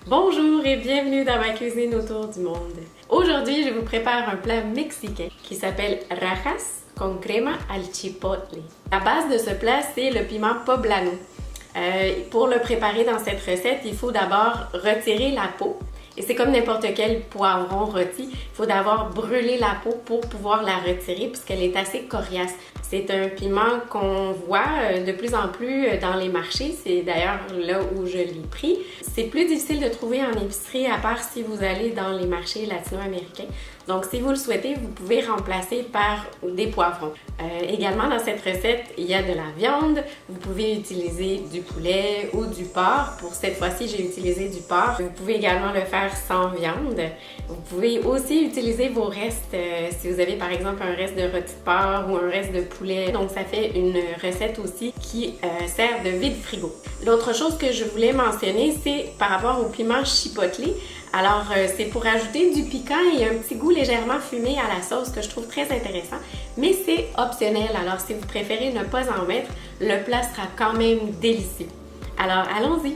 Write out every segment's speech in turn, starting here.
Bonjour et bienvenue dans ma cuisine autour du monde. Aujourd'hui, je vous prépare un plat mexicain qui s'appelle rajas con crema al chipotle. La base de ce plat, c'est le piment poblano. Pour le préparer dans cette recette, il faut d'abord retirer la peau. Et c'est comme n'importe quel poivron rôti, il faut d'abord brûler la peau pour pouvoir la retirer puisqu'elle est assez coriace. C'est un piment qu'on voit de plus en plus dans les marchés, c'est d'ailleurs là où je l'ai pris. C'est plus difficile de trouver en épicerie à part si vous allez dans les marchés latino-américains. Donc si vous le souhaitez, vous pouvez remplacer par des poivrons. Également dans cette recette, il y a de la viande. Vous pouvez utiliser du poulet ou du porc. Pour cette fois-ci, j'ai utilisé du porc. Vous pouvez également le faire sans viande. Vous pouvez aussi utiliser vos restes si vous avez par exemple un reste de rôti de porc ou un reste de poulet. Donc ça fait une recette aussi qui sert de vide-frigo. L'autre chose que je voulais mentionner, c'est par rapport au piment chipotle. Alors, c'est pour ajouter du piquant et un petit goût légèrement fumé à la sauce que je trouve très intéressant, mais c'est optionnel. Alors, si vous préférez ne pas en mettre, le plat sera quand même délicieux. Alors, allons-y!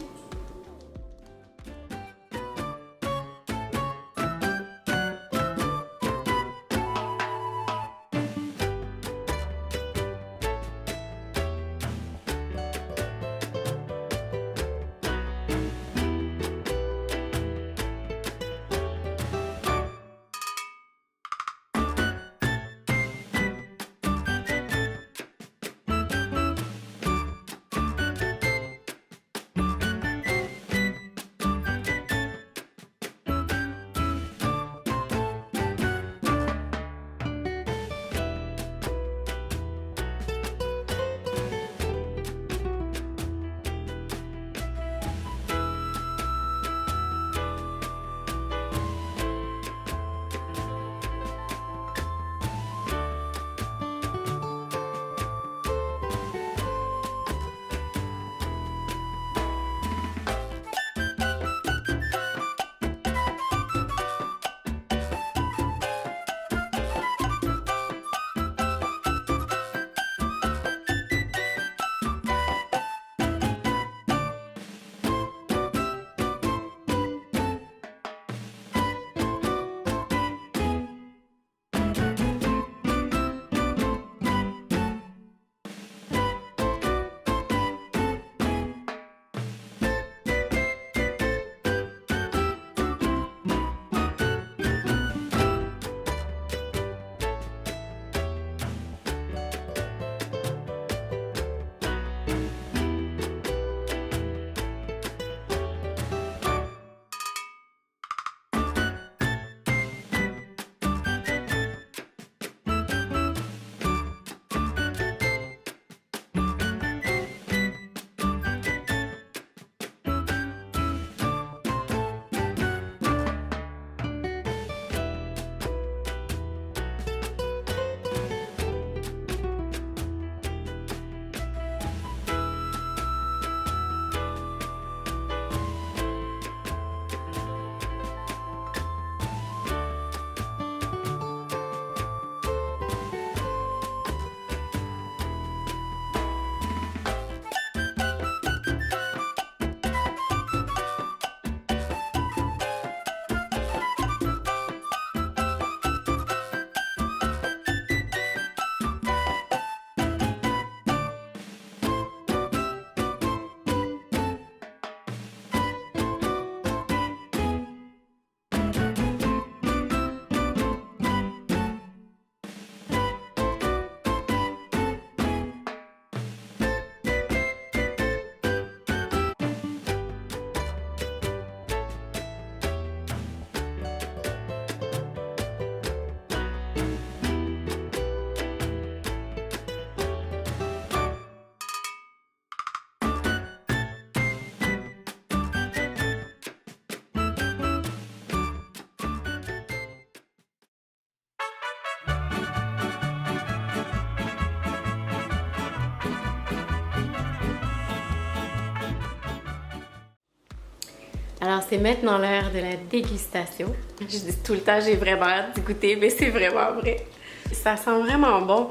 Alors, c'est maintenant l'heure de la dégustation. Je dis tout le temps, j'ai vraiment hâte d'y goûter, mais c'est vraiment vrai. Ça sent vraiment bon.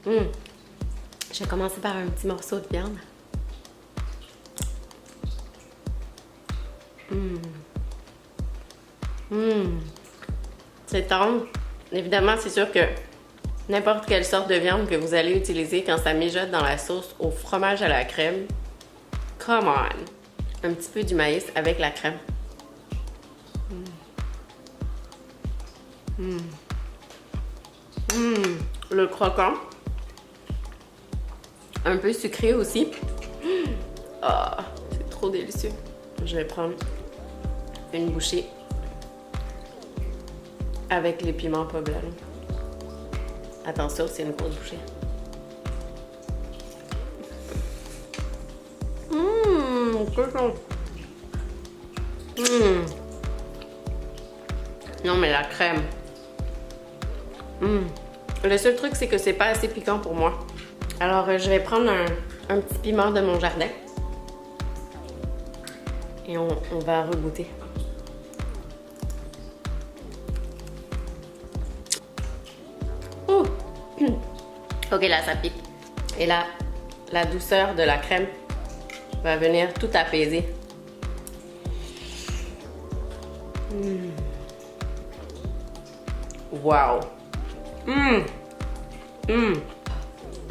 Je vais commencer par un petit morceau de viande. C'est tendre. Évidemment, c'est sûr que n'importe quelle sorte de viande que vous allez utiliser quand ça mijote dans la sauce au fromage à la crème, come on! Un petit peu du maïs avec la crème. Le croquant. Un peu sucré aussi. Ah, c'est trop délicieux. Je vais prendre une bouchée avec les piments poblanos. Attention, c'est une grosse bouchée. Non, mais la crème. Le seul truc, c'est que c'est pas assez piquant pour moi. Alors, je vais prendre un petit piment de mon jardin. Et on va regoûter. Ok, là, ça pique. Et là, la douceur de la crème va venir tout apaiser. Wow!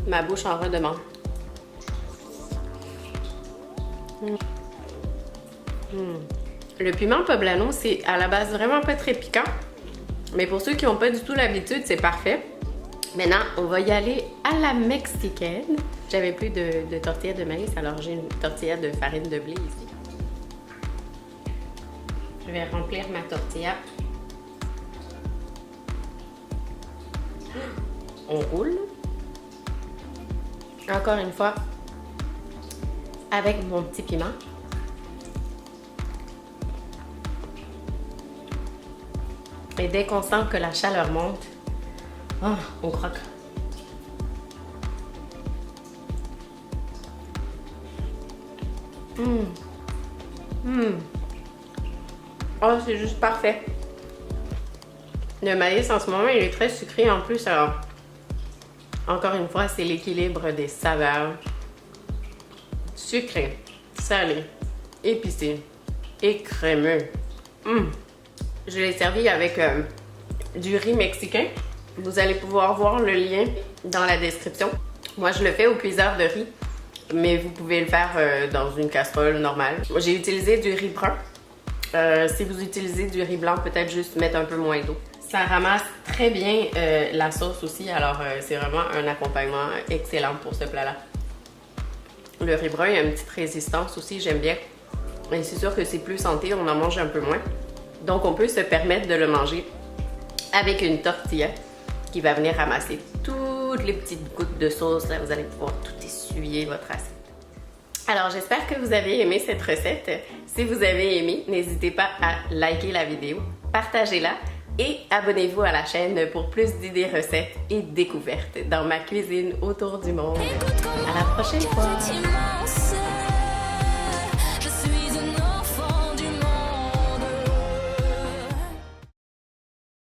Ma bouche en redemande. Le piment poblano, c'est à la base vraiment pas très piquant. Mais pour ceux qui n'ont pas du tout l'habitude, c'est parfait. Maintenant, on va y aller à la mexicaine. J'avais plus de tortilla de maïs, alors j'ai une tortilla de farine de blé ici. Je vais remplir ma tortilla. On roule. Encore une fois, avec mon petit piment. Et dès qu'on sent que la chaleur monte, on croque. Oh, c'est juste parfait. Le maïs en ce moment, il est très sucré en plus. Alors, encore une fois, c'est l'équilibre des saveurs. Sucré, salé, épicé et crémeux. Je l'ai servi avec du riz mexicain. Vous allez pouvoir voir le lien dans la description. Moi, je le fais au cuiseur de riz, mais vous pouvez le faire dans une casserole normale. J'ai utilisé du riz brun. Si vous utilisez du riz blanc, peut-être juste mettre un peu moins d'eau. Ça ramasse très bien la sauce aussi, alors c'est vraiment un accompagnement excellent pour ce plat-là. Le riz brun, il y a une petite résistance aussi, j'aime bien. Et c'est sûr que c'est plus santé, on en mange un peu moins. Donc on peut se permettre de le manger avec une tortilla qui va venir ramasser toutes les petites gouttes de sauce. Là, vous allez pouvoir tout essuyer votre assiette. Alors j'espère que vous avez aimé cette recette. Si vous avez aimé, n'hésitez pas à liker la vidéo, partagez-la et abonnez-vous à la chaîne pour plus d'idées recettes et découvertes dans ma cuisine autour du monde. À la prochaine fois!